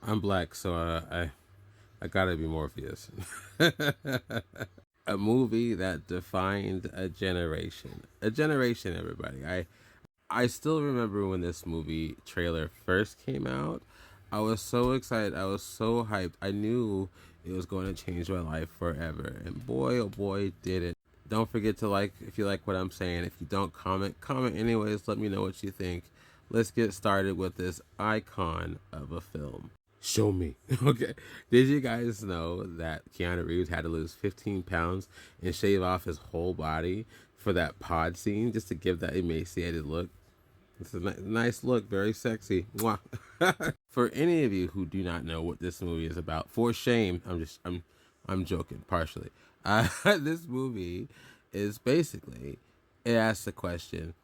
I'm black, so I gotta be Morpheus. A movie that defined a generation. A generation, everybody. I still remember when this movie trailer first came out. I was so excited. I was so hyped. I knew it was going to change my life forever. And boy, oh boy, did it. Don't forget to like if you like what I'm saying. If you don't comment anyways. Let me know what you think. Let's get started with this icon of a film. Show me. Okay. Did you guys know that Keanu Reeves had to lose 15 pounds and shave off his whole body for that pod scene just to give that emaciated look? It's a nice look, very sexy. Mwah. For any of you who do not know what this movie is about, for shame, I'm joking partially. This movie is basically, it asks the question,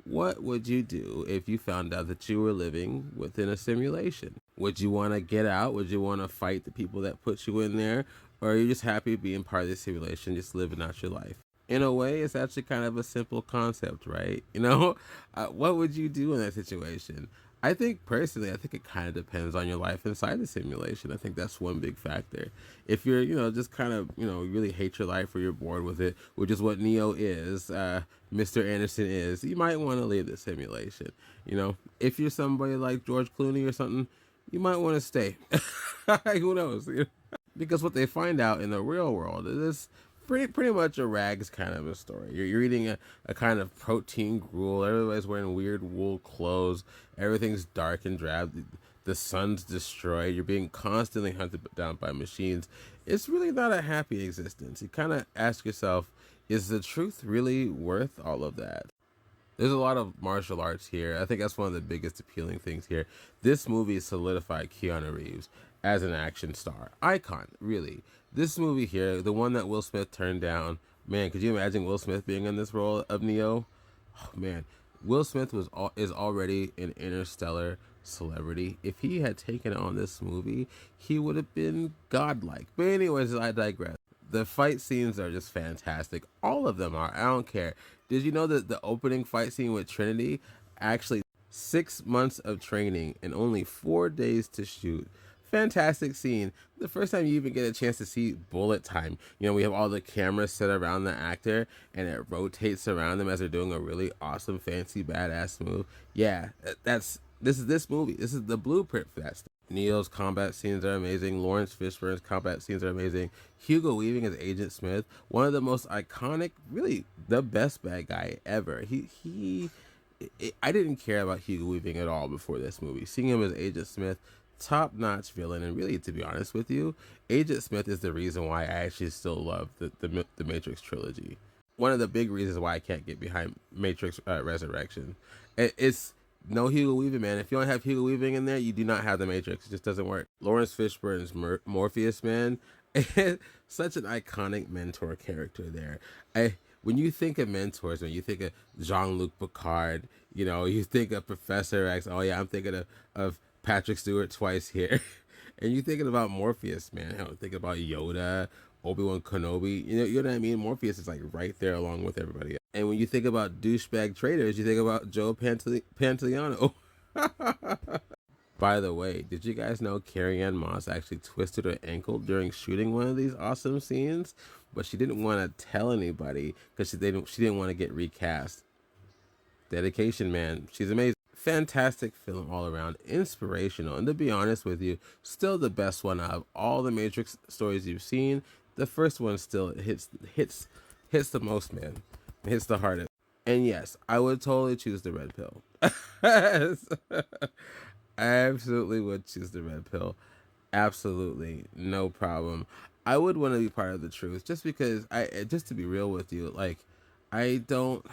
what would you do if you found out that you were living within a simulation? Would you want to get out? Would you want to fight the people that put you in there? Or are you just happy being part of the simulation, just living out your life? In a way, it's actually kind of a simple concept, right? What would you do in that situation? I think personally, I think it kind of depends on your life inside the simulation. I think that's one big factor. If you're, just kind of, you really hate your life or you're bored with it, which is what Neo is, Mr. Anderson is, you might want to leave the simulation. If you're somebody like George Clooney or something, you might want to stay. Who knows? Because what they find out in the real world is pretty much a rags kind of a story. You're eating a kind of protein gruel. Everybody's wearing weird wool clothes. Everything's dark and drab. The sun's destroyed. You're being constantly hunted down by machines. It's really not a happy existence. You kind of ask yourself, is the truth really worth all of that? There's a lot of martial arts here. I think that's one of the biggest appealing things here. This movie solidified Keanu Reeves as an action star. Icon, really. This movie here, the one that Will Smith turned down, man, could you imagine Will Smith being in this role of Neo? Oh, man. Will Smith is already an interstellar celebrity. If he had taken on this movie, he would have been godlike. But anyways, I digress. The fight scenes are just fantastic. All of them are. I don't care. Did you know that the opening fight scene with Trinity actually 6 months of training and only 4 days to shoot? Fantastic scene. The first time you even get a chance to see bullet time. We have all the cameras set around the actor and it rotates around them as they're doing a really awesome, fancy, badass move. Yeah, this movie. This is the blueprint for that stuff. Neo's combat scenes are amazing. Lawrence Fishburne's combat scenes are amazing. Hugo Weaving as Agent Smith, one of the most iconic, really the best bad guy ever. I didn't care about Hugo Weaving at all before this movie. Seeing him as Agent Smith, top-notch villain, and really, to be honest with you, Agent Smith is the reason why I actually still love the Matrix trilogy. One of the big reasons why I can't get behind Matrix Resurrection. It's no Hugo Weaving, man. If you don't have Hugo Weaving in there, you do not have the Matrix. It just doesn't work. Lawrence Fishburne's Morpheus, man, such an iconic mentor character there. When you think of mentors, when you think of Jean-Luc Picard, you think of Professor X. Oh yeah, I'm thinking of Patrick Stewart twice here. And you're thinking about Morpheus, man. Thinking about Yoda, Obi-Wan Kenobi. You know what I mean? Morpheus is like right there along with everybody else. And when you think about douchebag traitors, you think about Joe Pantoliano. By the way, did you guys know Carrie-Anne Moss actually twisted her ankle during shooting one of these awesome scenes? But she didn't want to tell anybody because she didn't want to get recast. Dedication, man. She's amazing. Fantastic film all around, inspirational, and to be honest with you, still the best one out of all the Matrix stories you've seen. The first one still hits the most, man. It hits the hardest. And yes, I would totally choose the red pill. I absolutely would choose the red pill. Absolutely, no problem. I would want to be part of the truth, just because just to be real with you, like I don't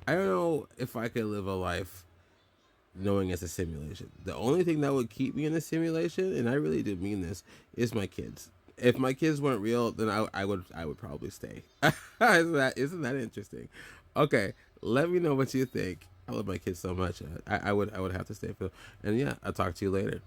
know if I could live a life knowing it's a simulation. The only thing that would keep me in the simulation, and I really do mean this, is my kids. If my kids weren't real, then I would probably stay. Isn't that interesting? Okay, let me know what you think. I love my kids so much. I would have to stay for. And yeah, I'll talk to you later.